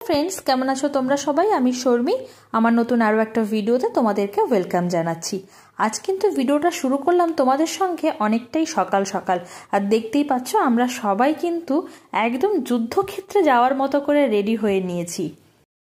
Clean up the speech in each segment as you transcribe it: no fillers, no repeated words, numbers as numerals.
Friends, কেমন আছো তোমরা সবাই? আমি শর্মি। আমার নতুন আরও একটা ভিডিওতে তোমাদেরকে ওয়েলকাম জানাচ্ছি। আজ কিন্তু ভিডিওটা শুরু করলাম তোমাদের সঙ্গে অনেকটাই সকাল সকাল। আর দেখতেই পাচ্ছ আমরা সবাই কিন্তু একদম যুদ্ধক্ষেত্রে যাওয়ার মতো করে রেডি হয়ে নিয়েছি।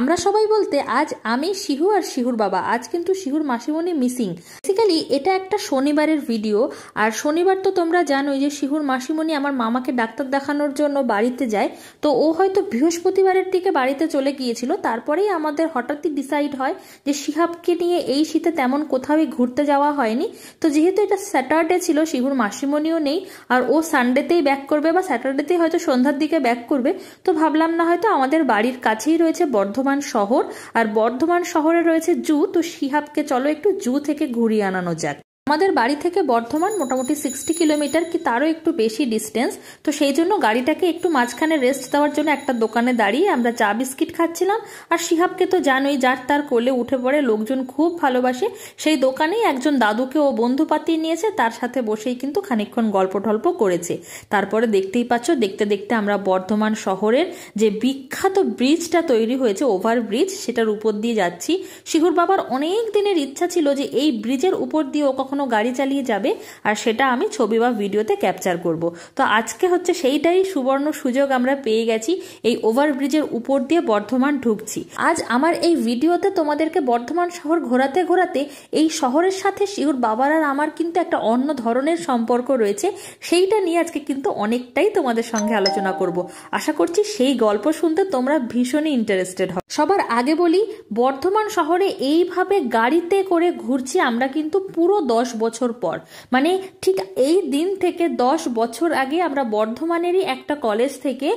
আমরা সবাই বলতে আজ আমি, শিহু আর শিহুর বাবা, আজ কিন্তু শিহুর মাসিমণি মিসিং। বেসিক্যালি এটা একটা শনিবারের ভিডিও। আর শনিবার তো তোমরা জানোই যে শিহুর মাসিমণি আমার মামাকে ডাক্তার দেখানোর জন্য বাড়িতে যায়। তো ও হয়তো বৃহস্পতিবারের দিকে বাড়িতে চলে গিয়েছিল। তারপরেই আমাদের হঠাৎই ডিসাইড হয় যে শিহাবকে নিয়ে এই শীতে তেমন কোথাও ঘুরতে যাওয়া হয়নি। তো যেহেতু এটা স্যাটারডে ছিল, শিহুর মাসিমণিও নেই, আর ও সানডেতেই ব্যাক করবে বা স্যাটারডেতেই হয়তো সন্ধ্যার দিকে ব্যাক করবে। তো ভাবলাম না হয়তো আমাদের বাড়ির কাছেই রয়েছে বর্ধমান শহর, আর বর্ধমান শহরে রয়েছে জু। তো শিহাবকে চলো একটু জু থেকে ঘুরিয়ে আনানো যাক। আমাদের বাড়ি থেকে বর্ধমান মোটামুটি 60 কিলোমিটার কি তারও একটু বেশি ডিস্টেন্স। তো সেই জন্য গাড়িটাকে একটু মাঝখানে রেস্ট দেওয়ার জন্য একটা দোকানে দাঁড়িয়ে আমরা চা বিস্কিট খাচ্ছিলাম। আর শিহাবকে তো জানোই, যার তার কোলে উঠে পড়ে, লোকজন খুব ভালোবাসে। সেই দোকানেই একজন দাদুকে ও বন্ধু পাতিয়ে নিয়েছে, তার সাথে বসেই কিন্তু খানিকক্ষণ গল্প টল্প করেছে। তারপরে দেখতেই পাচ্ছ, দেখতে দেখতে আমরা বর্ধমান শহরের যে বিখ্যাত ব্রিজটা তৈরি হয়েছে, ওভার ব্রিজ, সেটার উপর দিয়ে যাচ্ছি। শিহুর বাবার অনেক দিনের ইচ্ছা ছিল যে এই ব্রিজের উপর দিয়ে ও কখনো গাড়ি চালিয়ে যাবে, আর সেটা আমি ছবি বা ভিডিওতে ক্যাপচার করব। তো আজকে হচ্ছে সেইটাই সুবর্ণ সুযোগ আমরা পেয়ে গেছি। এই ওভারব্রিজের উপর দিয়ে বর্ধমান ঢুকছি। আজ আমার এই ভিডিওতে তোমাদেরকে বর্ধমান শহর ঘোরাতে ঘোরাতে এই শহরের সাথে শিহুর বাবার আর আমার কিন্তু একটা অন্য ধরনের সম্পর্ক রয়েছে, সেইটা নিয়ে আজকে কিন্তু অনেকটাই তোমাদের সঙ্গে আলোচনা করব। আশা করছি সেই গল্প শুনতে তোমরা ভীষণই ইন্টারেস্টেড হবে। সবার আগে বলি, বর্ধমান শহরে এইভাবে গাড়িতে করে ঘুরছি আমরা কিন্তু পুরো 10 বছর পর। মানে ঠিক এই দিন থেকে 10 বছর আগে আমরা বর্ধমানেরই একটা কলেজ থেকে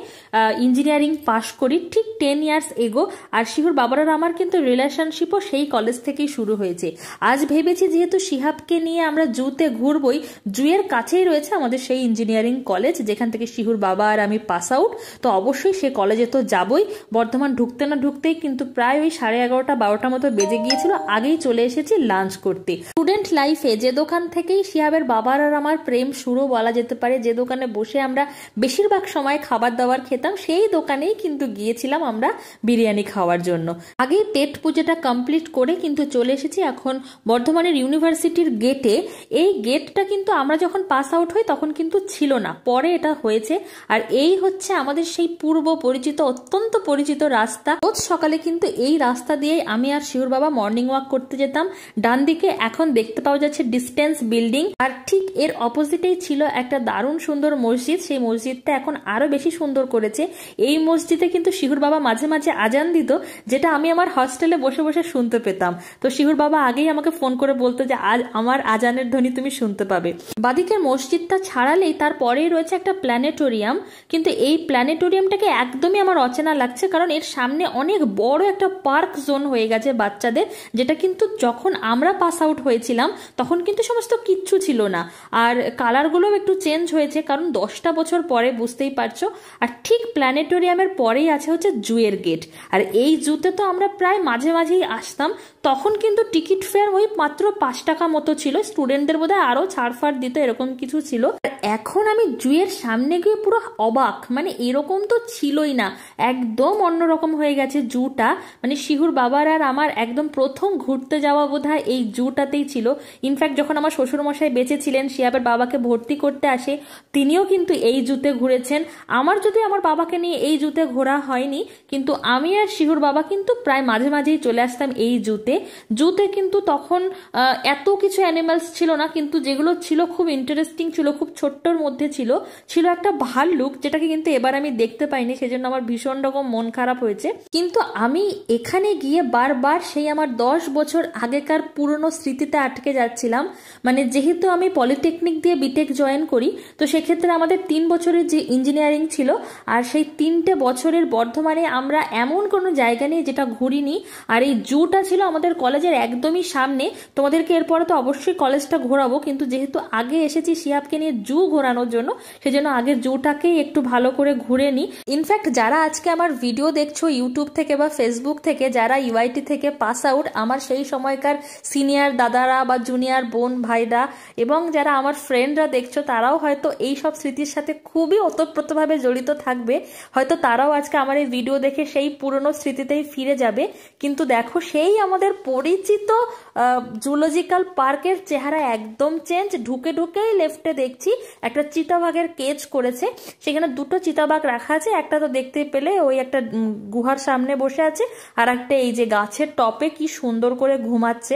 ইঞ্জিনিয়ারিং পাশ করি, ঠিক 10 ইয়ার্স এগো। আর শিহুর বাবার আর আমার কিন্তু রিলেশনশিপও সেই কলেজ থেকেই শুরু হয়েছে। আজ ভেবেছি যেহেতু শিহাবকে নিয়ে আমরা জুতে ঘুরবই, জুয়ের কাছেই রয়েছে আমাদের সেই ইঞ্জিনিয়ারিং কলেজ যেখান থেকে শিহুর বাবা আর আমি পাস আউট। তো অবশ্যই সে কলেজে তো যাবই। বর্ধমান ঢুকতে না ঢুকতেই কিন্তু প্রায় ওই 11:30-12টার মতো বেজে গিয়েছিল। আগেই চলে এসেছি লাঞ্চ করতে। স্টুডেন্ট লাইফে যে দোকান থেকেই শিহাবের বাবার আর আমার প্রেম শুরু বলা যেতে পারে, যে দোকানে বসে আমরা বেশিরভাগ সময় খাবার দাবার খেতাম, সেই দোকানেই কিন্তু গিয়েছিলাম আমরা বিরিয়ানি খাওয়ার জন্য। আগেই পেট পুজোটা কমপ্লিট করে কিন্তু চলে এসেছি এখন বর্ধমানের ইউনিভার্সিটির গেটে। এই গেটটা কিন্তু আমরা যখন পাস আউট হই তখন কিন্তু ছিল না, পরে এটা হয়েছে। আর এই হচ্ছে আমাদের সেই পূর্ব পরিচিত, অত্যন্ত পরিচিত রাস্তা। রোজ সকালে কিন্তু এই রাস্তা দিয়ে আমি আর শিহুর বাবা মর্নিং ওয়াক করতে যেতাম। ডান দিকে এখন দেখতে পাওয়া যাচ্ছে ডিস্টেন্স বিল্ডিং, আর ঠিক এর অপোজিটেই ছিল একটা দারুণ সুন্দর মসজিদ। সেই মসজিদটা এখন আরো বেশি সুন্দর করেছে। এই মসজিদে কিন্তু শিহুর বাবা মাঝে মাঝে আজান দিত, যেটা আমি আমার হস্টেলে বসে বসে শুনতে পেতাম। তো শিহুর বাবা আগেই আমাকে ফোন করে বলতো যে আজ আমার আজানের ধ্বনি তুমি শুনতে পাবে। বাদিকের মসজিদটা ছাড়ালেই তারপরেই রয়েছে একটা প্ল্যানেটোরিয়াম। কিন্তু এই প্ল্যানেটোরিয়ামটাকে একদমই আমার অচেনা লাগছে, কারণ এর সামনে অনেক বড় একটা পার্ক জোন হয়ে গেছে বাচ্চাদের, যেটা কিন্তু যখন আমরা পাস আউট হয়েছিলাম তখন কিন্তু সমস্ত কিচ্ছু ছিল না। আর কালারগুলোও একটু চেঞ্জ হয়েছে, কারণ 10টা বছর পরে, বুঝতেই পারছো। আর ঠিক প্ল্যানেটোরিয়ামের পরেই আছে হচ্ছে জুয়ের গেট। আর এই জুতে তো আমরা প্রায় মাঝে মাঝেই আসতাম। তখন কিন্তু টিকিট ফেয়ার ওই মাত্র 5 টাকা মতো ছিল, স্টুডেন্টদের বোধহয় আরো ছাড়ফাড় দিত, এরকম কিছু ছিল। আর এখন আমি জুয়ের সামনে গিয়ে পুরো অবাক, মানে এরকম তো ছিলই না, একদম অন্যরকম হয়ে গেছে জুটা। মানে শিহুর বাবার আর আমার একদম প্রথম ঘুরতে যাওয়া বোধহয় এই জুটাতেই ছিল। ইনফ্যাক্ট যখন আমার শ্বশুরমশাই বেঁচে ছিলেন, শিহাবের বাবাকে ভর্তি করতে আসে, তিনিও কিন্তু এই জুতে ঘুরেছেন। আমার যদি আমার বাবাকে নিয়ে এই জুতে ঘোরা হয়নি, কিন্তু আমি আর শিহুর বাবা কিন্তু প্রায় মাঝে মাঝেই চলে আসতাম এই জুতে। জুতে কিন্তু তখন এত কিছু অ্যানিমালস ছিল না, কিন্তু যেগুলো ছিল খুব ইন্টারেস্টিং ছিল, খুব ছোট্টর মধ্যে ছিল একটা ভাল্লুক, যেটাকে কিন্তু এবার আমি দেখতে পাইনি, সেজন্য আমার ভীষণ রকম মন খারাপ হয়েছে। কিন্তু আমি এখানে গিয়ে বারবার সেই আমার 10 বছর আগেকার পুরনো স্মৃতিতে আটকে যাচ্ছিলাম। মানে যেহেতু আমি পলিটেকনিক দিয়ে বিটেক জয়েন করি, তো সেক্ষেত্রে আমাদের 3 বছরের যে ইঞ্জিনিয়ারিং ছিল, আর সেই 3টে বছরের বর্ধমানে আমরা এমন কোনো জায়গা নেই যেটা ঘুরিনি। আর এই জুটা ছিল আমাদের কলেজের একদমই সামনে। তোমাদেরকে এরপরে তো অবশ্যই কলেজটা ঘোরাবো, কিন্তু যেহেতু আগে এসেছি শিহাবকে নিয়ে জু ঘোরানোর জন্য, সেজন্য আগে জুটাকেই একটু ভালো করে ঘুরে নিই। ইনফ্যাক্ট যারা আজকে আমার ভিডিও দেখছো ইউটিউব থেকে বা ফেসবুক থেকে, যারা ইউআইটি থেকে পাস আউট, আমার সেই সময়কার সিনিয়র দাদারা বা জুনিয়র আর বোন ভাইরা এবং যারা আমার ফ্রেন্ডরা দেখছো তারাও হয়তো এই সব স্মৃতির সাথে খুবই ওতপ্রোতভাবে জড়িত থাকবে। হয়তো তারাও আজকে আমার এই ভিডিও দেখে সেই পুরনো স্মৃতিতেই ফিরে যাবে। কিন্তু দেখো, সেই আমাদের পরিচিত জুলজিক্যাল পার্কের চেহারা একদম চেঞ্জ। ঢুকে ঢুকেই লেফটে দেখছি একটা চিতাবাঘের কেজ করেছে, সেখানে দুটো চিতাবাঘ রাখা আছে। একটা তো দেখতে পেলে ওই একটা গুহার সামনে বসে আছে, আর একটা এই যে গাছের টপে কি সুন্দর করে ঘুমাচ্ছে।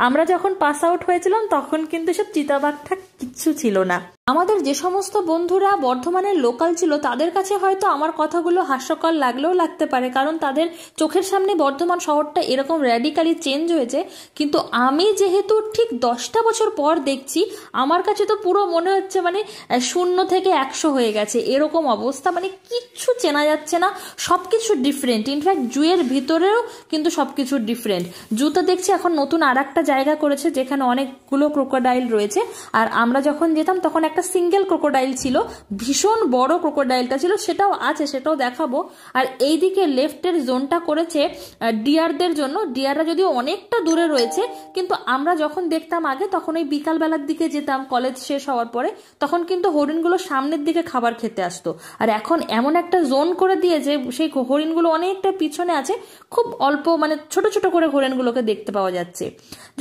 আমরা যখন পাস আউট হয়েছিলাম তখন কিন্তু সব চিতাবাঘটা কিচ্ছু ছিল না। আমাদের যে সমস্ত বন্ধুরা বর্ধমানের লোকাল ছিল তাদের কাছে হয়তো আমার কথাগুলো হাস্যকর লাগলেও লাগতে পারে, কারণ তাদের চোখের সামনে বর্ধমান শহরটা এরকম র্যাডিক্যালি চেঞ্জ হয়েছে। কিন্তু আমি যেহেতু ঠিক 10টা বছর পর দেখছি, আমার কাছে তো পুরো মনে হচ্ছে মানে 0 থেকে 100 হয়ে গেছে এরকম অবস্থা। মানে কিচ্ছু চেনা যাচ্ছে না, সবকিছু ডিফারেন্ট। ইনফ্যাক্ট জুয়ের ভিতরেও কিন্তু সবকিছু ডিফারেন্ট। জুতো দেখছি এখন নতুন আর একটা জায়গা করেছে যেখানে অনেকগুলো ক্রোকোডাইল রয়েছে। আর আমরা যখন যেতাম তখন একটা সিঙ্গেল ক্রোকোডাইল ছিল, ভীষণ বড় ক্রোকোডাইলটা ছিল, সেটাও আছে, সেটাও দেখাবো। আর এইদিকে লেফটের জোনটা করেছে ডিয়ারদের জন্য। ডিয়াররা যদিও অনেকটা দূরে রয়েছে, কিন্তু আমরা যখন দেখতাম আগে তখন ওই বিকালবেলার দিকে যেতাম কলেজ শেষ হওয়ার পরে, তখন কিন্তু হরিণগুলো সামনের দিকে খাবার খেতে আসতো। আর এখন এমন একটা জোন করে দিয়েছে সেই হরিণগুলো অনেকটা পিছনে আছে, খুব অল্প মানে ছোট ছোট করে হরিণগুলোকে দেখতে পাওয়া যাচ্ছে।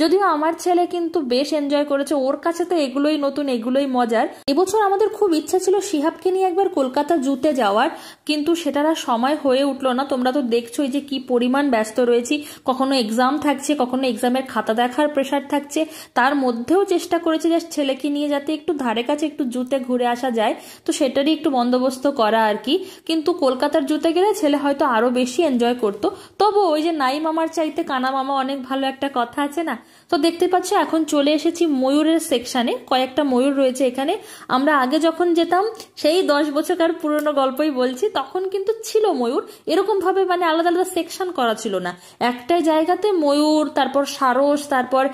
যদিও আমার ছেলে কিন্তু বেশ এনজয় করেছে, ওর কাছে তো এগুলোই নতুন, এগুলোই মজার। এবছর আমাদের খুব ইচ্ছা ছিল শিহাবকে নিয়ে একবার কলকাতা জুতে যাওয়ার, কিন্তু সেটার আর সময় হয়ে উঠলো না। তোমরা তো দেখছোই যে কি পরিমাণ ব্যস্ত রয়েছি, কখনো এক্সাম থাকছে, কখনো এক্সামের খাতা দেখার প্রেশার থাকছে। তার মধ্যেও চেষ্টা করেছি যে ছেলেকে নিয়ে যাতে একটু ধারে কাছে একটু জুতে ঘুরে আসা যায়, তো সেটারই একটু বন্দোবস্ত করা আর কি। কিন্তু কলকাতার জুতে গেলে ছেলে হয়তো আরো বেশি এনজয় করতো। তবু ওই যে নাই মামার চাইতে কানা মামা অনেক ভালো একটা কথা আছে না। তো দেখতে পাচ্ছ এখন চলে এসেছি ময়ূরের সেকশনে। কয়েকটা ময়ূর রয়েছে এখানে। আমরা আগে যখন যেতাম, সেই 10 বছরকার পুরনো গল্পই বলছি, তখন কিন্তু ছিল ময়ূর এরকম ভাবে, মানে আলাদা আলাদা সেকশন করা ছিল না, একটাই জায়গাতে ময়ূর, তারপর সারস, তারপর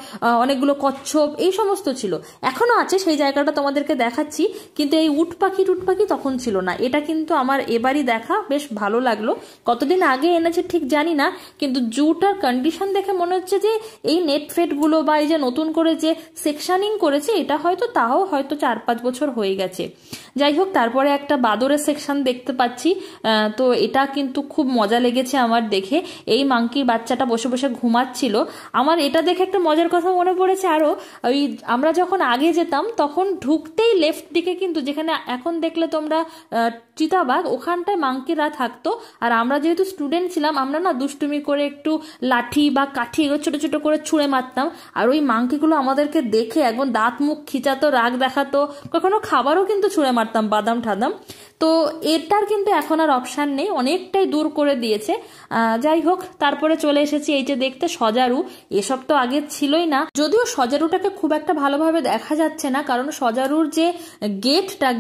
অনেকগুলো কচ্ছপ, এই সমস্ত ছিল। এখনো আছে, সেই জায়গাটা তোমাদেরকে দেখাচ্ছি। কিন্তু এই উট পাখি তখন ছিল না। এটা কিন্তু আমার এবারই দেখা, বেশ ভালো লাগলো। কতদিন আগে এনেছে ঠিক জানি না, কিন্তু জুটার কন্ডিশন দেখে মনে হচ্ছে যে এই নেট ফেট গুলো বা এই যে নতুন করে যে সেকশনিং করেছে, এটা হয়তো তাও হয়তো 4-5 বছর হয়ে গেছে। যাই হোক, তারপরে একটা বাদরের সেকশন দেখতে পাচ্ছি। তো এটা কিন্তু খুব মজা লেগেছে আমার দেখে। এই মাংকির বাচ্চাটা বসে বসে ঘুমাচ্ছিল। আমার এটা দেখে একটা মজার কথা মনে পড়েছে আরো। ওই আমরা যখন আগে যেতাম তখন ঢুকতেই লেফট দিকে কিন্তু, যেখানে এখন দেখলে তোমরা চিতাবাঘ, ওখানটায় মাংকিরা থাকতো। আর আমরা যেহেতু স্টুডেন্ট ছিলাম, আমরা না দুষ্টুমি করে একটু লাঠি বা কাঠি এগুলো ছোট ছোট করে ছুঁড়ে মারতাম। আর ওই মাংকিগুলো আমাদেরকে দেখে একদম দাঁত মুখ খিচাতো, রাগ দেখাতো, কখনো খাবারও কিন্তু ছুঁড়ে মারতাম, বাদাম ঠাদাম। তো এটার কিন্তু এখন আর অপশান নেই, অনেকটাই দূর করে দিয়েছে। যাই হোক, তারপরে চলে এসেছি এই যে দেখতে সজারু। এসব তো আগে ছিলই না, যদিও সজারুটাকে খুব একটা ভালোভাবে দেখা যাচ্ছে না, কারণ সজারুর যে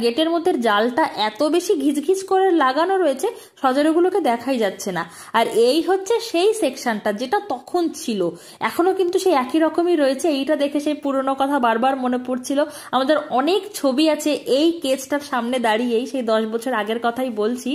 গেটের মধ্যে জালটা এত বেশি ঘিচঘিচ করে লাগানো রয়েছে, সজারুগুলোকে দেখাই যাচ্ছে না। আর এই হচ্ছে সেই সেকশনটা যেটা তখন ছিল, এখনো কিন্তু সেই একই রকমই রয়েছে। এইটা দেখে সেই পুরনো কথা বারবার মনে পড়ছিল। আমাদের অনেক ছবি আছে এই কেজটার সামনে দাঁড়িয়েই, সেই 10 বছর আগের কথাই বলছি।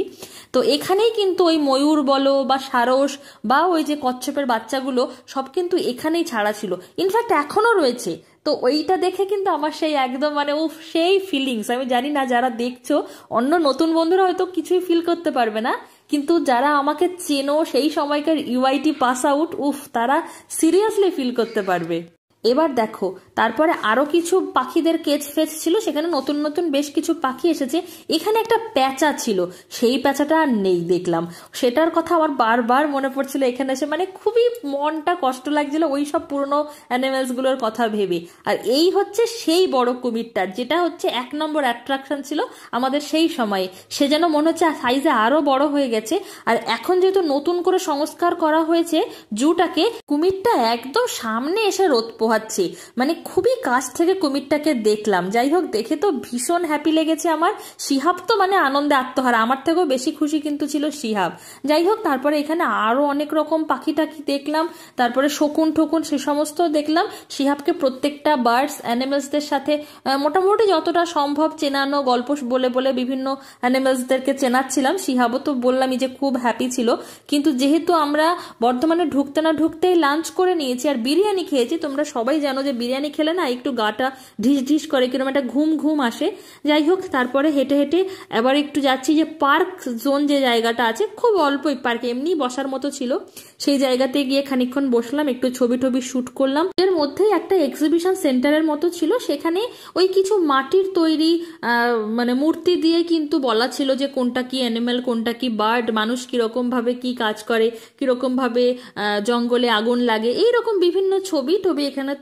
তো এখানেই কিন্তু ওই ময়ূর বলো বা সারস বা ওই যে কচ্ছপের বাচ্চাগুলো সব কিন্তু এখানেই ছাড়া ছিল, ইনফ্যাক্ট এখনো রয়েছে। তো ওইটা দেখে কিন্তু আমার সেই একদম মানে সেই ফিলিংস, আমি জানি না যারা দেখছো অন্য নতুন বন্ধুরা হয়তো কিছুই ফিল করতে পারবে না, কিন্তু যারা আমাকে চেনো সেই সময়কার ইউআইটি পাস আউট, তারা সিরিয়াসলি ফিল করতে পারবে। এবার দেখো, তারপরে আরো কিছু পাখিদের কেজ ফেজ ছিল, সেখানে নতুন নতুন বেশ কিছু পাখি এসেছে। এখানে একটা প্যাঁচা ছিল, সেই প্যাঁচাটা আর নেই দেখলাম। সেটার কথা আমার বারবার মনে পড়ছিল এখানে এসে, মানে খুবই মনটা কষ্ট লাগছিল ওই সব পুরনো অ্যানিমেলস গুলোর কথা ভেবে। আর এই হচ্ছে সেই বড় কুমিরটা, যেটা হচ্ছে 1 নম্বর অ্যাট্রাকশন ছিল আমাদের সেই সময়ে। সে যেন মনে হচ্ছে সাইজে আরো বড় হয়ে গেছে। আর এখন যেহেতু নতুন করে সংস্কার করা হয়েছে জুটাকে, কুমিরটা একদম সামনে এসে রোদ পোহাচ্ছে, মানে খুবই কাছ থেকে কুমিরটাকে দেখলাম। যাই হোক, দেখে তো ভীষণ হ্যাপি লেগেছে আমার। শিহাব তো মানে আনন্দে আত্মহারা, আমার থেকেও বেশি খুশি কিন্তু ছিল শিহাব। যাই হোক, তারপরে এখানে আরো অনেক রকম পাখি টাখি দেখলাম, তারপরে শকুন ঠকুন সে সমস্ত দেখলাম। শিহাবকে প্রত্যেকটা বার্ডস অ্যানিমেলসদের সাথে মোটামুটি যতটা সম্ভব চেনানো, গল্প বলে বলে বিভিন্ন অ্যানিমেলসদেরকে চেনাচ্ছিলাম। শিহাবও তো বললামই যে খুব হ্যাপি ছিল। কিন্তু যেহেতু আমরা বর্ধমানে ঢুকতে না ঢুকতেই লাঞ্চ করে নিয়েছি আর বিরিয়ানি খেয়েছি, তোমরা সবাই সবাই জানো যে বিরিয়ানি খেলে না একটু গাটা ঢিস ঢিস করে, কিরকম একটা ঘুম ঘুম আসে। যাই হোক, তারপরে হেঁটে হেঁটে এবার একটু যাচ্ছি যে পার্ক জোন যে জায়গাটা আছে, খুব অল্পই পার্ক, এমনি বসার মতো ছিল, সেই জায়গাতে গিয়ে খানিকক্ষণ বসলাম, একটু ছবি টবি শুট করলাম। এর মধ্যেই একটা এক্সিবিশন সেন্টারের মতো ছিল, সেখানে ওই কিছু মাটির তৈরি মানে মূর্তি দিয়ে কিন্তু বলা ছিল যে কোনটা কি অ্যানিমেল, কোনটা কি বার্ড, মানুষ কিরকম ভাবে কি কাজ করে, কিরকম ভাবে জঙ্গলে আগুন লাগে, এইরকম বিভিন্ন ছবি টবি এখানে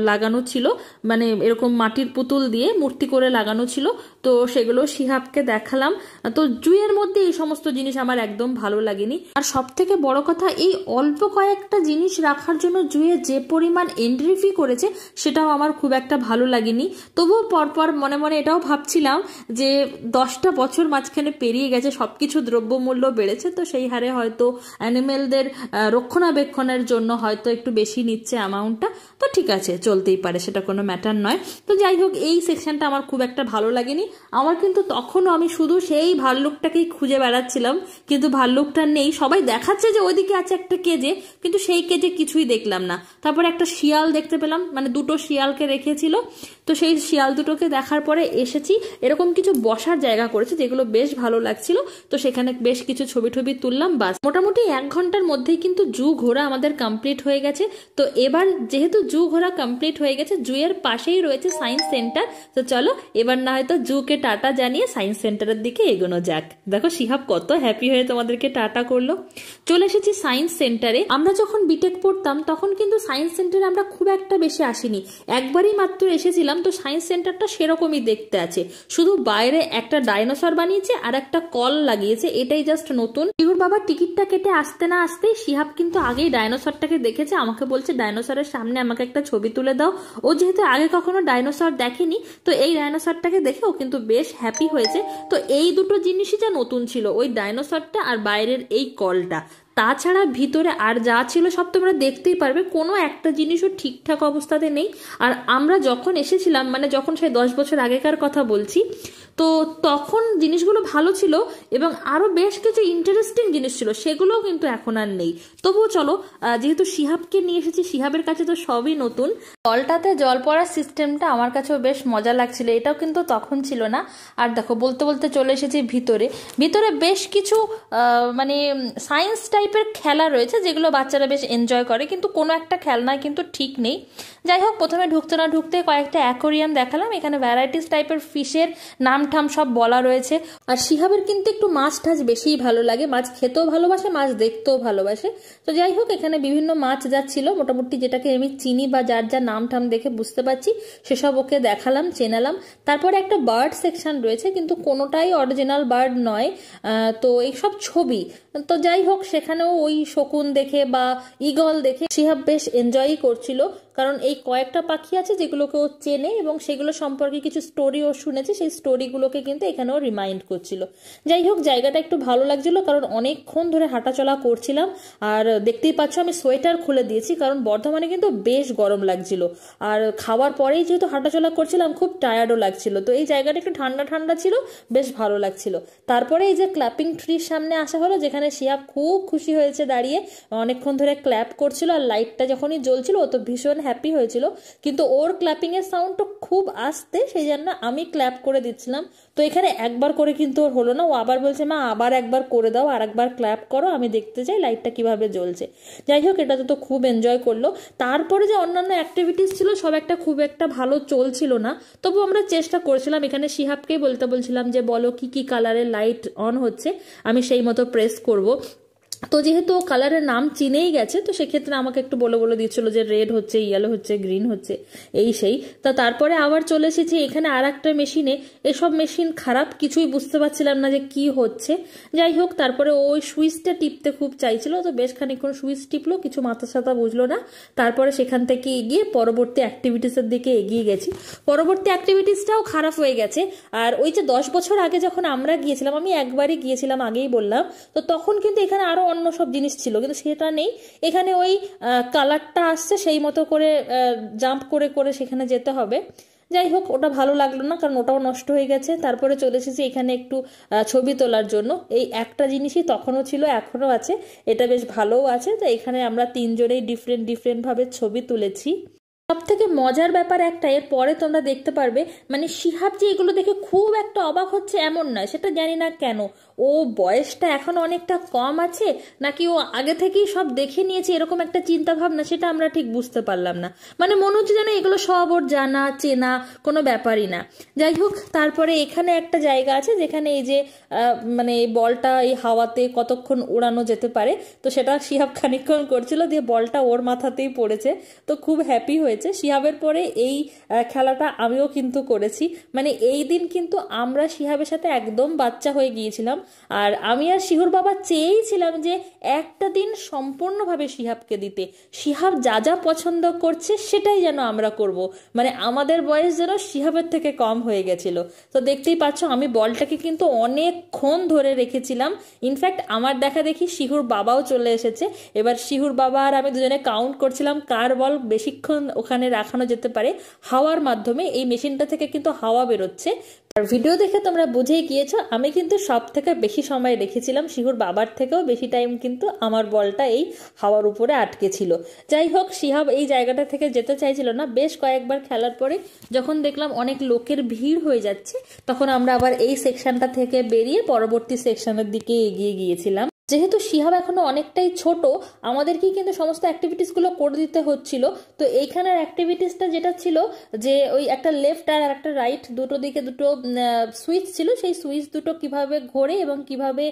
লাগানো ছিল, মানে এরকম মাটির পুতুল দিয়ে মূর্তি করে লাগানো ছিল। তো সেগুলো শিহাবকে দেখালাম। তো জুয়ের মধ্যে এই সমস্ত জিনিস আমার একদম ভালো লাগেনি। আর সব থেকে বড় কথা, এই অল্প কয়েকটা জিনিস রাখার জন্য জুয়ে যে পরিমাণ এন্ট্রি ফি করেছে সেটাও আমার খুব একটা ভালো লাগেনি। তবুও পরপর মনে মনে এটাও ভাবছিলাম যে 10টা বছর মাঝখানে পেরিয়ে গেছে, সবকিছু দ্রব্যমূল্য বেড়েছে, তো সেই হারে হয়তো অ্যানিমেলদের রক্ষণাবেক্ষণের জন্য হয়তো একটু বেশি নিচ্ছে অ্যামাউন্টটা। তো ঠিক আছে, চলতেই পারে, সেটা কোনো ম্যাটার নয়। তো যাই হোক, এই সেকশনটা আমার খুব একটা ভালো লাগেনি। আমার কিন্তু তখনও আমি শুধু সেই ভাল্লুকটাকেই খুঁজে বেড়াচ্ছিলাম, কিন্তু ভাল্লুকটা নেই। সবাই দেখাচ্ছে যে ওইদিকে আছে একটা কেজে, কিন্তু সেই কেজে কিছুই দেখলাম না। তারপরে একটা শিয়াল দেখতে পেলাম, মানে দুটো শিয়ালকে রেখেছিল, তো সেই শিয়াল দুটোকে দেখার পরে এসেছি। এরকম কিছু বসার জায়গা করেছে যেগুলো বেশ ভালো লাগছিল, তো সেখানে বেশ কিছু ছবি টবি তুললাম। বাস মোটামুটি 1 ঘন্টার মধ্যেই কিন্তু জু ঘোরা আমাদের কমপ্লিট হয়ে গেছে। তো এবার যেহেতু জু ঘোরা কমপ্লিট হয়ে গেছে, জুয়ের পাশেই রয়েছে সায়েন্স সেন্টার। তো চলো এবার না হয়তো জুকে টাটা জানিয়ে সায়েন্স সেন্টারের দিকে এগোনো যাক। দেখো শিহাব কত হ্যাপি হয়ে তোমাদেরকে টাটা করলো। চলে এসেছি সায়েন্স সেন্টারে। আমরা যখন বিটেক পড়তাম তখন কিন্তু সায়েন্স সেন্টারে আমরা খুব একটা বেশি আসিনি, একবারই মাত্র এসেছিলাম। তো সায়েন্স সেন্টারটা সেরকমই দেখতে আছে, শুধু বাইরে একটা ডাইনোসর বানিয়েছে আর একটা কল লাগিয়েছে, এটাই জাস্ট নতুন। শিহুর বাবা টিকিটটা কেটে আসতে না আসতেই শিহাব কিন্তু আগেই ডাইনোসরটাকে দেখেছে, আমাকে বলছে ডাইনোসরের সামনে আমাকে একটা ছবি তুলে দাও। ও যেহেতু আগে কখনো ডাইনোসর দেখেনি, তো এই ডাইনোসরটাকে দেখে ও কিন্তু বেশ হ্যাপি হয়েছে। তো এই দুটো জিনিসই যা নতুন ছিল, ওই ডাইনোসরটা আর বাইরের এই কলটা। তাছাড়া ভিতরে আর যা ছিল সব তোমরা দেখতেই পারবে, কোনো একটা জিনিসও ঠিকঠাক অবস্থাতে নেই। আর আমরা যখন এসেছিলাম, মানে যখন সেই 10 বছর আগেকার কথা বলছি, তো তখন জিনিসগুলো ভালো ছিল এবং আরো বেশ কিছু ইন্টারেস্টিং জিনিস ছিল, সেগুলোও কিন্তু এখন আর নেই। তবুও চলো, যেহেতু শিহাবকে নিয়ে এসেছি, শিহাবের কাছে তো সবই নতুন। জলটাতে জল পড়ার সিস্টেমটা আমার কাছেও বেশ মজা লাগছিল, এটাও কিন্তু তখন ছিল না। আর দেখো বলতে বলতে চলে এসেছি ভিতরে। ভিতরে বেশ কিছু মানে সায়েন্স টাইপের খেলা রয়েছে যেগুলো বাচ্চারা বেশ এনজয় করে, কিন্তু কোনো একটা খেলনায় কিন্তু ঠিক নেই। যাই হোক, প্রথমে ঢুকতে না ঢুকতে কয়েকটা অ্যাকোরিয়াম দেখালাম, এখানে ভ্যারাইটিস টাইপের ফিশের নাম ঠাম সব বলা রয়েছে। আর শিহাবের কিন্তু একটু মাছ টাছ বেশিই ভালো লাগে, মাছ খেতেও ভালোবাসে, মাছ দেখতেও ভালোবাসে। তো যাই হোক, এখানে বিভিন্ন মাছ যা ছিল মোটামুটি যেটাকে আমি চিনি বা যার যা নাম ঠাম দেখে বুঝতে পারছি সেসব ওকে দেখালাম, চেনালাম। তারপরে একটা বার্ড সেকশন রয়েছে, কিন্তু কোনোটাই অরিজিনাল বার্ড নয়, তো এইসব ছবি। তো যাই হোক, সেখানেও ওই শকুন দেখে বা ঈগল দেখে শিহাব বেশ এনজয়ই করছিল, কারণ এই কয়েকটা পাখি আছে যেগুলোকে ও চেনে এবং সেগুলো সম্পর্কে কিছু স্টোরি ও শুনেছে, সেই স্টোরিগুলোকে কিন্তু এখানেও রিমাইন্ড করছিল। যাই হোক, জায়গাটা একটু ভালো লাগছিল কারণ অনেকক্ষণ ধরে হাঁটাচলা করছিলাম। আর দেখতেই পাচ্ছ আমি সোয়েটার খুলে দিয়েছি, কারণ বর্ধমানে কিন্তু বেশ গরম লাগছিল। আর খাওয়ার পরেই যেহেতু হাঁটাচলা করছিলাম, খুব টায়ার্ডও লাগছিল। তো এই জায়গাটা একটু ঠান্ডা ঠান্ডা ছিল, বেশ ভালো লাগছিল। তারপরে এই যে ক্ল্যাপিং ট্রির সামনে আসা হলো, যেখানে শিহাব খুব খুশি হয়েছে দাঁড়িয়ে, অনেকক্ষণ ধরে ক্ল্যাপ করছিল। আর লাইটটা যখনই জ্বলছিল ও তো ভীষণ হ্যাপি হয়েছিল, কিন্তু ওর ক্ল্যাপিং এর সাউন্ডটা খুব আস্তে, সেই জন্য আমি ক্ল্যাপ করে দিচ্ছিলাম। তো এখানে একবার করে কিন্তু ওর হলো না, ও আবার বলছে মা আবার একবার করে দাও, আর একবার ক্ল্যাপ করো, আমি দেখতে চাই লাইটটা কিভাবে জ্বলছে। যাই হোক, এটা তো খুব এনজয় করলো। তারপরে যে অন্যান্য অ্যাক্টিভিটিস ছিল সব একটা খুব একটা ভালো চলছিল না, তবু আমরা চেষ্টা করছিলাম। এখানে শিহাবকেই বলছিলাম যে বলো কি কি কালারের লাইট অন হচ্ছে, আমি সেই মতো প্রেস করব। তো যেহেতু কালারের নাম চিনেই গেছে, তো সেক্ষেত্রে আমাকে একটু বলে দিচ্ছিল যে রেড হচ্ছে, ইয়েলো হচ্ছে, গ্রিন হচ্ছে, এই সেই। তা তারপরে আবার চলে এসেছি এখানে আর একটা মেশিনে। এসব মেশিন খারাপ, কিছুই বুঝতে পারছিলাম না যে কি হচ্ছে। যাই হোক, তারপরে ওই সুইচটা টিপতে খুব চাইছিল, তো বেশ খানিকক্ষণ সুইচ টিপলো, কিছু মাথা সাথা বুঝলো না। তারপরে সেখান থেকে এগিয়ে পরবর্তী অ্যাক্টিভিটিসের দিকে এগিয়ে গেছি। পরবর্তী অ্যাক্টিভিটিসটাও খারাপ হয়ে গেছে। আর ওই যে 10 বছর আগে যখন আমরা গিয়েছিলাম, আমি একবারই গিয়েছিলাম আগেই বললাম, তো তখন কিন্তু এখানে আরো অন্য সব জিনিস ছিল, কিন্তু সেটা নেই। এখানে ওই কালারটা আসছে, সেই মতো করে জাম্প করে করে সেখানে যেতে হবে। যাই হোক, ওটা ভালো লাগলো না, কারণ ওটাও নষ্ট হয়ে গেছে। তারপরে চলে এসেছি এখানে একটু ছবি তোলার জন্য। এই একটা জিনিসই তখনও ছিল, এখনও আছে, এটা বেশ ভালোও আছে। তো এখানে আমরা 3 জনেই ডিফারেন্ট ভাবে ছবি তুলেছি। সব থেকে মজার ব্যাপার একটা, এর পরে তোমরা দেখতে পারবে, মানে শিহাব যে এগুলো দেখে খুব একটা অবাক হচ্ছে এমন নয়, সেটা জানি না কেন। ও বয়সটা এখন অনেকটা কম আছে নাকি ও আগে থেকেই সব দেখে নিয়েছে এরকম একটা চিন্তা ভাবনা, সেটা আমরা ঠিক বুঝতে পারলাম না। মানে মনে হচ্ছে যেন এগুলো সব ওর জানা চেনা কোনো ব্যাপারই না। যাই হোক, তারপরে এখানে একটা জায়গা আছে যেখানে এই যে মানে এই বলটা এই হাওয়াতে কতক্ষণ উড়ানো যেতে পারে, তো সেটা শিহাব খানিকক্ষণ করছিল, দিয়ে বলটা ওর মাথাতেই পড়েছে, তো খুব হ্যাপি হয়েছে। শিহাবের পরে এই খেলাটা আমিও কিন্তু করেছি। মানে এই দিন কিন্তু আমরা শিহাবের সাথে একদম বাচ্চা হয়ে গিয়েছিলাম। আর আমি আর শিহুর বাবা চেয়েছিলাম যে একটা দিন সম্পূর্ণভাবে শিহাবকে দিতে, শিহাব যা যা পছন্দ করছে সেটাই যেন আমরা করব, মানে আমাদের বয়স যেন শিহাবের থেকে কম হয়ে গেছিল। তো দেখতেই পাচ্ছ আমি বলটাকে কিন্তু অনেকক্ষণ ধরে রেখেছিলাম। ইনফ্যাক্ট আমার দেখা দেখি শিহুর বাবাও চলে এসেছে। এবার শিহুর বাবা আর আমি দুজনে কাউন্ট করছিলাম কার বল বেশিক্ষণ ওখানে রাখানো যেতে পারে। হাওয়ার মাধ্যমে এই মেশিনটা থেকে কিন্তু হাওয়া বেরোচ্ছে। আর ভিডিও দেখে তোমরা বুঝেই গিয়েছো আমি কিন্তু সব থেকে বেশি সময় রেখেছিলাম, শিহুর বাবার থেকেও বেশি টাইম কিন্তু আমার বলটা এই হাওয়ার উপরে আটকে ছিল। যাই হোক, শিহাব এই জায়গাটা থেকে যেতে চাইছিল না। বেশ কয়েকবার খেলার পরে যখন দেখলাম অনেক লোকের ভিড় হয়ে যাচ্ছে, তখন আমরা আবার এই সেকশনটা থেকে বেরিয়ে পরবর্তী সেকশনের দিকে এগিয়ে গিয়েছিলাম। যেহেতু শিহাব এখনো অনেকটাই ছোট, আমাদেরকেই কিন্তু সমস্ত অ্যাক্টিভিটিসগুলো করে দিতে হচ্ছিল। তো এইখানের অ্যাক্টিভিটিসটা যেটা ছিল যে ওই একটা লেফট আর একটা রাইট, দুটো দিকে দুটো সুইচ ছিল, সেই সুইচ দুটো কিভাবে ঘোরে এবং কিভাবে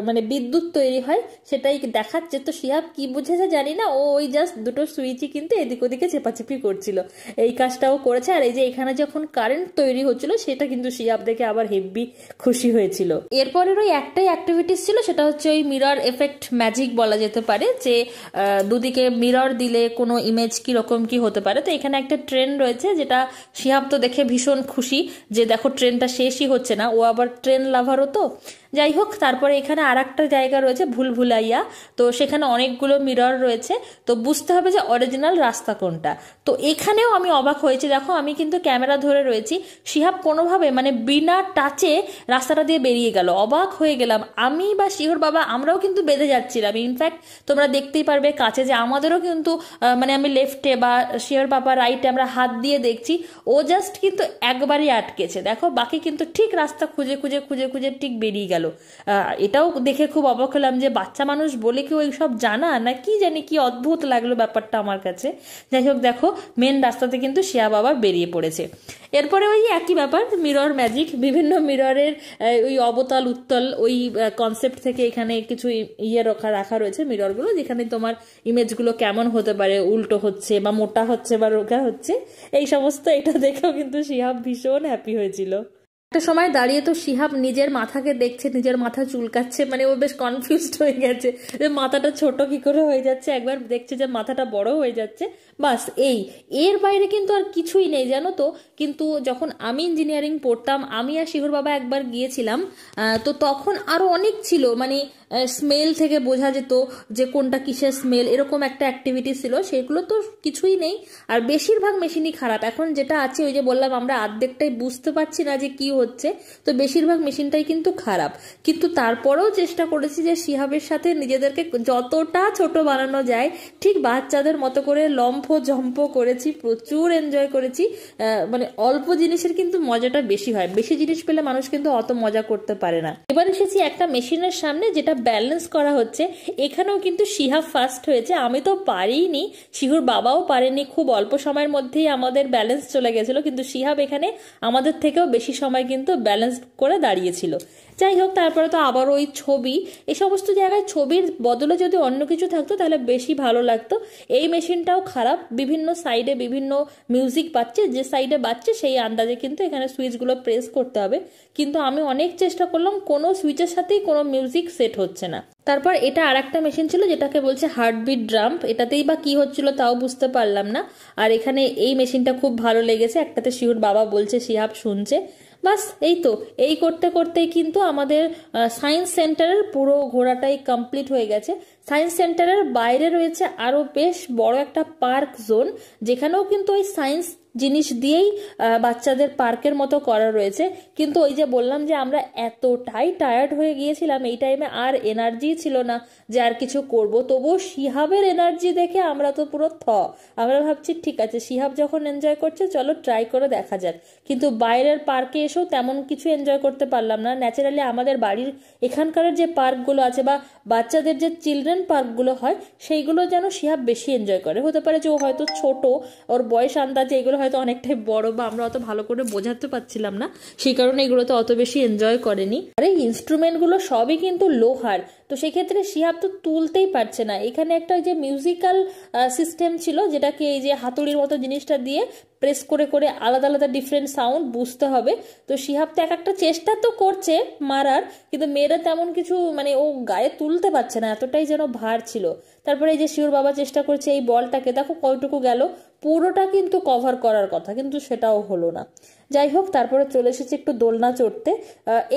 মানে বিদ্যুৎ তৈরি হয় সেটাই দেখাচ্ছে। তো শিহাব কি বুঝেছে জানি না, ও ওই জাস্ট দুটো সুইচই কিন্তু এদিক ওদিকে চেপাচেপি করছিল, এই কাজটাও করেছে। আর এই যে এখানে যখন কারেন্ট তৈরি হচ্ছিল সেটা কিন্তু শিহাব দেখে আবার হেভি খুশি হয়েছিল। এরপরের ওই একটাই অ্যাক্টিভিটিস ছিল, সেটা হচ্ছে ওই মিরর এফেক্ট ম্যাজিক বলা যেতে পারে, যে দুদিকে মিরর দিলে কোনো ইমেজ কিরকম কি হতে পারে। তো এখানে একটা ট্রেন রয়েছে যেটা শিহাব তো দেখে ভীষণ খুশি যে দেখো ট্রেনটা শেষই হচ্ছে না, ও আবার ট্রেন লাভারও তো। যাই হোক, তারপরে এখানে আর একটা জায়গা রয়েছে ভুলভুলাইয়া, তো সেখানে অনেকগুলো মিরর রয়েছে, তো বুঝতে হবে যে অরিজিনাল রাস্তা কোনটা। তো এখানেও আমি অবাক হয়েছি, দেখো আমি কিন্তু ক্যামেরা ধরে রয়েছি, শিহাব কোনোভাবে মানে বিনা টাচে রাস্তাটা দিয়ে বেরিয়ে গেল। অবাক হয়ে গেলাম আমি বা শিহুর বাবা, আমরাও কিন্তু বেঁধে যাচ্ছিলাম। ইনফ্যাক্ট তোমরা দেখতেই পারবে কাছে যে আমাদেরও কিন্তু মানে আমি লেফটে বা শিহুর বাবা রাইটে আমরা হাত দিয়ে দেখছি, ও জাস্ট কিন্তু একবারই আটকেছে। দেখো বাকি কিন্তু ঠিক রাস্তা খুঁজে খুঁজে খুঁজে খুঁজে ঠিক বেরিয়ে গেল। এটাও দেখে খুব অবাক হলাম যে বাচ্চা মানুষ বলে কি ওই সব জানা, না কি জানি, কি অদ্ভুত লাগলো ব্যাপারটা আমার কাছে। যাই হোক, দেখো মেন রাস্তাতে কিন্তু শিহাব আবার বেরিয়ে পড়েছে। এরপরে ওই একই ব্যাপার, মিরর ম্যাজিক, বিভিন্ন মিররের ওই অবতল উত্তল ওই কনসেপ্ট থেকে এখানে কিছু ইয়ে রাখা রয়েছে মিররগুলো, যেখানে তোমার ইমেজগুলো কেমন হতে পারে, উল্টো হচ্ছে বা মোটা হচ্ছে বা রোগা হচ্ছে, এই সমস্ত। এটা দেখেও কিন্তু শিহাব ভীষণ হ্যাপি হয়েছিল। একটা সময় দাঁড়িয়ে তো শিহাব নিজের মাথাকে দেখছে, নিজের মাথা চুলকাচ্ছে, মানে ও বেশ কনফিউজড হয়ে গেছে যে মাথাটা ছোট কি করে হয়ে যাচ্ছে, একবার দেখছে যে মাথাটা বড় হয়ে যাচ্ছে, বাস এই, এর বাইরে কিন্তু আর কিছুই নেই জানো তো। কিন্তু যখন আমি ইঞ্জিনিয়ারিং পড়তাম, আমি আর শিহুর বাবা একবার গিয়েছিলাম, তো তখন আরো অনেক ছিল, মানে স্মেল থেকে বোঝা যেত যে কোনটা কিসের স্মেল, এরকম একটা অ্যাক্টিভিটি ছিল, সেগুলো তো কিছুই নেই। আর বেশিরভাগ মেশিনই খারাপ। এখন যেটা আছে ওই যে বললাম আমরা অর্ধেকটাই বুঝতে পারছি না যে কি হচ্ছে, তো বেশিরভাগ মেশিনটাই কিন্তু খারাপ। কিন্তু তারপরেও চেষ্টা করেছি যে শিহাবের সাথে নিজেদেরকে যতটা ছোট বানানো যায়, ঠিক বাচ্চাদের মতো করে লম্ফ জম্প করেছি, প্রচুর এনজয় করেছি। মানে অল্প জিনিসের কিন্তু মজাটা বেশি হয়, বেশি জিনিস পেলে মানুষ কিন্তু অত মজা করতে পারে না। এবার এসেছি একটা মেশিনের সামনে যেটা ব্যালেন্স করা হচ্ছে, এখানেও কিন্তু শিহাব ফার্স্ট হয়েছে, আমি তো পারিনি, শিহুর বাবাও পারেনি, খুব অল্প সময়ের মধ্যেই আমাদের ব্যালেন্স চলে গেছিল, কিন্তু শিহাব এখানে আমাদের থেকেও বেশি সময় কিন্তু ব্যালেন্স করে দাঁড়িয়েছিল। যাই হোক, তারপরে তো আবার ওই ছবি, এই সমস্ত জায়গায় ছবির বদলে যদি অন্য কিছু থাকতো তাহলে বেশি ভালো লাগতো। এই মেশিনটাও খারাপ, বিভিন্ন সাইডে বিভিন্ন মিউজিক বাজছে, যে সাইডে বাজছে সেই আন্দাজে কিন্তু এখানে সুইচগুলো প্রেস করতে হবে, কিন্তু আমি অনেক চেষ্টা করলাম, কোনো সুইচের সাথেই কোনো মিউজিক সেট হচ্ছে না। তারপর এটা আর একটা মেশিন ছিল যেটাকে বলছে হার্টবিট ড্রাম, এটাতেই বা কি হচ্ছিল তাও বুঝতে পারলাম না। আর এখানে এই মেশিনটা খুব ভালো লেগেছে, একটাতে শিহুর বাবা বলছে, শিহাব শুনছে। বাস এই তো, এই করতে করতেই কিন্তু আমাদের সায়েন্স সেন্টারের পুরো ঘোরাটাই কমপ্লিট হয়ে গেছে। সায়েন্স সেন্টারের বাইরে রয়েছে আরো বেশ বড় একটা পার্ক জোন, যেখানেও কিন্তু ওই সায়েন্স জিনিস দিয়েই বাচ্চাদের পার্কের মতো করা রয়েছে। কিন্তু ওই যে বললাম যে আমরা এতটাই টায়ার্ড হয়ে গিয়েছিলাম এই টাইমে, আর এনার্জি ছিল না যে আর কিছু করব। তবুও শিহাবের এনার্জি দেখে আমরা তো পুরো আমরা ভাবছি ঠিক আছে, শিহাব যখন এনজয় করছে চলো ট্রাই করে দেখা যাক। কিন্তু বাইরের পার্কে এসেও তেমন কিছু এনজয় করতে পারলাম না। ন্যাচারালি আমাদের বাড়ির এখানকার যে পার্কগুলো আছে বা বাচ্চাদের যে চিলড্রেন পার্কগুলো হয় সেইগুলো যেন শিহাব বেশি এনজয় করে। হতে পারে যে ও হয়তো ছোট, ওর বয়স আন্দাজে এগুলো হয়তো অনেকটাই বড় বা আমরা অত ভালো করে বোঝাতে পারছিলাম না, সেই কারণে এগুলোতে অত বেশি এনজয় করেনি। আর এই ইনস্ট্রুমেন্টগুলো সবই কিন্তু লোহার, তো সেক্ষেত্রে শিহাব তো তুলতেই পারছে না। এখানে একটা যে মিউজিক্যাল সিস্টেম ছিল, যেটাকে এই যে হাতুড়ির মতো জিনিসটা দিয়ে প্রেস করে করে আলাদা আলাদা ডিফারেন্ট সাউন্ড বুঝতে হবে। তো শিহাব তো একটা চেষ্টা তো করছে মারার, কিন্তু মেয়েরা তেমন কিছু মানে ও গায়ে তুলতে পারছে না, এতটাই যেন ভার ছিল। তারপরে এই যে শিহুর বাবা চেষ্টা করছে এই বলটাকে, দেখো কতটুকু গেল, পুরোটা কিন্তু কভার করার কথা কিন্তু সেটাও হলো না। যাই হোক, তারপরে চলে এসেছে একটু দোলনা চড়তে।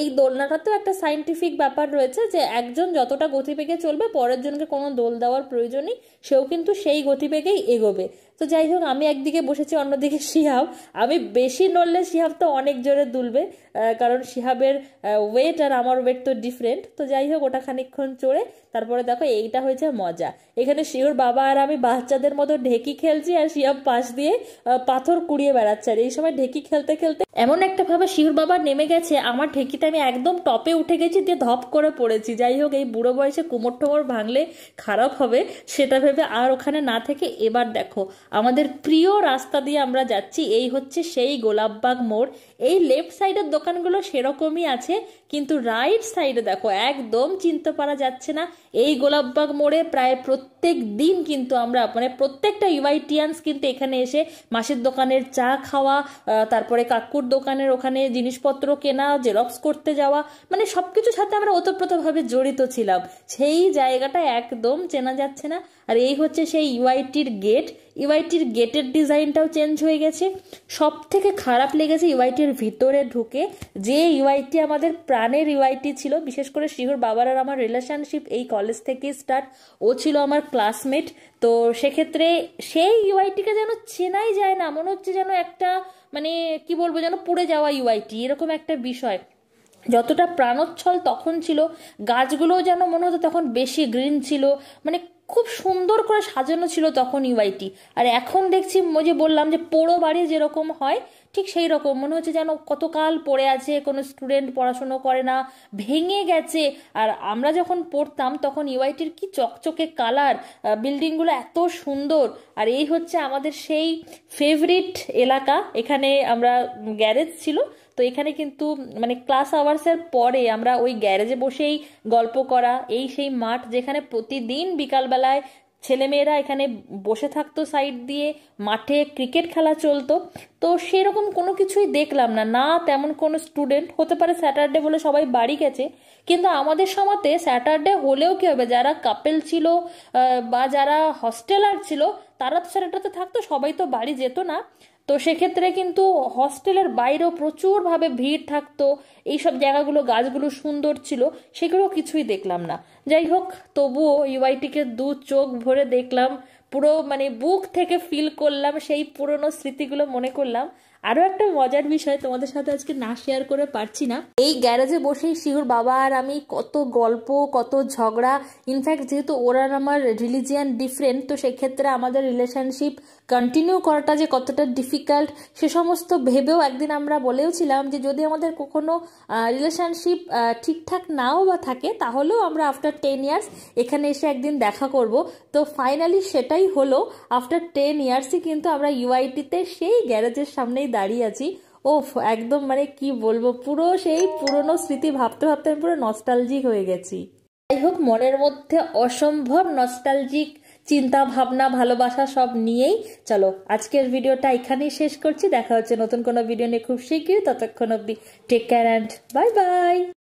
এই দোলনাটা তো একটা সাইন্টিফিক ব্যাপার রয়েছে যে একজন যতটা গতিবেগে চলবে পরের জনকে কোনো দোল দেওয়ার প্রয়োজন নেই, সেও কিন্তু সেই গতিবেগেই এগোবে। তো যাই হোক, আমি একদিকে বসেছি, অন্যদিকে শিহাব। আমি বেশি নড়লে শিহাব তো অনেক জোরে দুলবে, কারণ শিহাবের ওয়েট আর আমার ওয়েট তো ডিফারেন্ট। তো যাই হোক, ওটা খানিকক্ষণ চড়ে তারপরে দেখো এইটা হয়েছে মজা। এখানে শিহুর বাবা আর আমি বাচ্চাদের মতো ঢেকি খেলছি, আর শিহাব পাশ দিয়ে পাথর কুড়িয়ে বেড়াচ্ছে। আর এই সময় ঢেকি খেলতে খেলতে এমন একটা ভাবে শিহুর বাবা নেমে গেছে, আমার ঢেকিতে আমি একদম টপে উঠে গেছি, দিয়ে ধপ করে পড়েছি। যাই হোক, এই বুড়ো বয়সে কুমোর ঠোমর ভাঙলে খারাপ হবে সেটা ভেবে আর ওখানে না থেকে এবার দেখো আমাদের প্রিয় রাস্তা দিয়ে আমরা যাচ্ছি। এই হচ্ছে সেই গোলাপবাগ মোড়। এই লেফট সাইডের দোকানগুলো সেরকমই আছে, কিন্তু রাইট সাইডে দেখো একদম চিনতে পারা যাচ্ছে না। এই গোলাপবাগ মোড়ে প্রায় প্রত্যেক দিন কিন্তু আমরা মানে প্রত্যেকটা ইউআইটিয়ানস কিন্তু এখানে এসে মাসির দোকানের চা খাওয়া, তারপরে কাকুর দোকানের ওখানে জিনিসপত্র কেনা, জেরক্স করতে যাওয়া, মানে সবকিছুর সাথে আমরা ওতপ্রোতভাবে জড়িত ছিলাম। সেই জায়গাটা একদম চেনা যাচ্ছে না। আর এই হচ্ছে সেই ইউআইটির গেট। ইউআইটির গেটের ডিজাইনটাও চেঞ্জ হয়ে গেছে। সব থেকে খারাপ লেগেছে ইউআইটির ভিতরে ঢুকে, যে ইউআইটি আমাদের প্রাণের ইউআইটি ছিল, বিশেষ করে শিহুর বাবার আর আমার রিলেশনশিপ এই কলেজ থেকে স্টার্ট। ও ছিল আমার ক্লাসমেট, তো সেক্ষেত্রে সেই ইউআইটিকে যেন চেনাই যায় না, মনে হচ্ছে যেন একটা মানে কি বলবো, যেন পুড়ে যাওয়া ইউআইটি, এরকম একটা বিষয়। যতটা প্রাণোচ্ছল তখন ছিল, গাছগুলোও যেন মনে হতো তখন বেশি গ্রিন ছিল, মানে খুব সুন্দর করে সাজানো ছিল তখন ইউআইটি। আর এখন দেখছি যে বললাম যে পোড়ো বাড়ি যেরকম হয় ঠিক সেই রকম মনে হচ্ছে, যেন কতকাল পড়ে আছে, কোনো স্টুডেন্ট পড়াশুনো করে না, ভেঙে গেছে। আর আমরা যখন পড়তাম তখন ইউআইটির কি চকচকে কালার, বিল্ডিংগুলো এত সুন্দর। আর এই হচ্ছে আমাদের সেই ফেভারিট এলাকা। এখানে আমরা গ্যারেজ ছিল, তো এখানে কিন্তু মানে ক্লাস আওয়ার্সের পরে আমরা ওই গ্যারেজে বসেই গল্প করা, এই সেই মাঠ যেখানে প্রতিদিন বিকালবেলায় ছেলেমেয়েরা এখানে বসে থাকতো সাইড দিয়ে, মাঠে ক্রিকেট খেলা চলতো। তো সেরকম কোনো কিছুই দেখলাম না, না তেমন কোনো স্টুডেন্ট। হতে পারে স্যাটারডে বলে সবাই বাড়ি গেছে, কিন্তু আমাদের সময়তে স্যাটারডে হলেও কি হবে, যারা কাপেল ছিল বা যারা হস্টেলার ছিল তারা তো স্যাটারডেতে থাকতো, সবাই তো বাড়ি যেত না। তো সেক্ষেত্রে কিন্তু হস্টেলের বাইরেও প্রচুরভাবে ভিড় থাকতো। এইসব জায়গাগুলো, গাছগুলো সুন্দর ছিল, সেগুলো কিছুই দেখলাম না। যাই হোক, তবুও ইউআইটিকে দু চোখ ভরে দেখলাম, পুরো মানে বুক থেকে ফিল করলাম, সেই পুরনো স্মৃতিগুলো মনে করলাম। আরো একটা মজার বিষয় তোমাদের সাথে আজকে না শেয়ার করে পারছি না, এই গ্যারেজে বসেই শিহুর বাবা আর আমি কত গল্প, কত ঝগড়া। ইনফ্যাক্ট যেহেতু ওরা আর আমার রিলিজিয়ান ডিফারেন্ট, তো সেক্ষেত্রে আমাদের রিলেশনশিপ কন্টিনিউ করাটা যে কতটা ডিফিকাল্ট সে সমস্ত ভেবেও একদিন আমরা বলেওছিলাম যে যদি আমাদের কখনো রিলেশনশিপ ঠিকঠাক নাও বা থাকে, তাহলেও আমরা আফটার 10 ইয়ার্স এখানে এসে একদিন দেখা করব। তো ফাইনালি সেটাই হলো। আফটার 10 ইয়ার্সই কিন্তু আমরা ইউআইটিতে সেই গ্যারেজের সামনেই দাঁড়িয়ে আছি। ওফ, একদম মানে কি বলবো, পুরো সেই পুরনো স্মৃতি ভাবতে ভাবতে আমি পুরো নস্টালজিক হয়ে গেছি। যাই হোক, মনের মধ্যে অসম্ভব নস্টালজিক চিন্তা ভাবনা, ভালোবাসা সব নিয়েই চলো আজকের ভিডিওটা এখানেই শেষ করছি। দেখা হচ্ছে নতুন কোনো ভিডিও নিয়ে খুব শীঘ্রই। ততক্ষণ অবধি take care and bye by.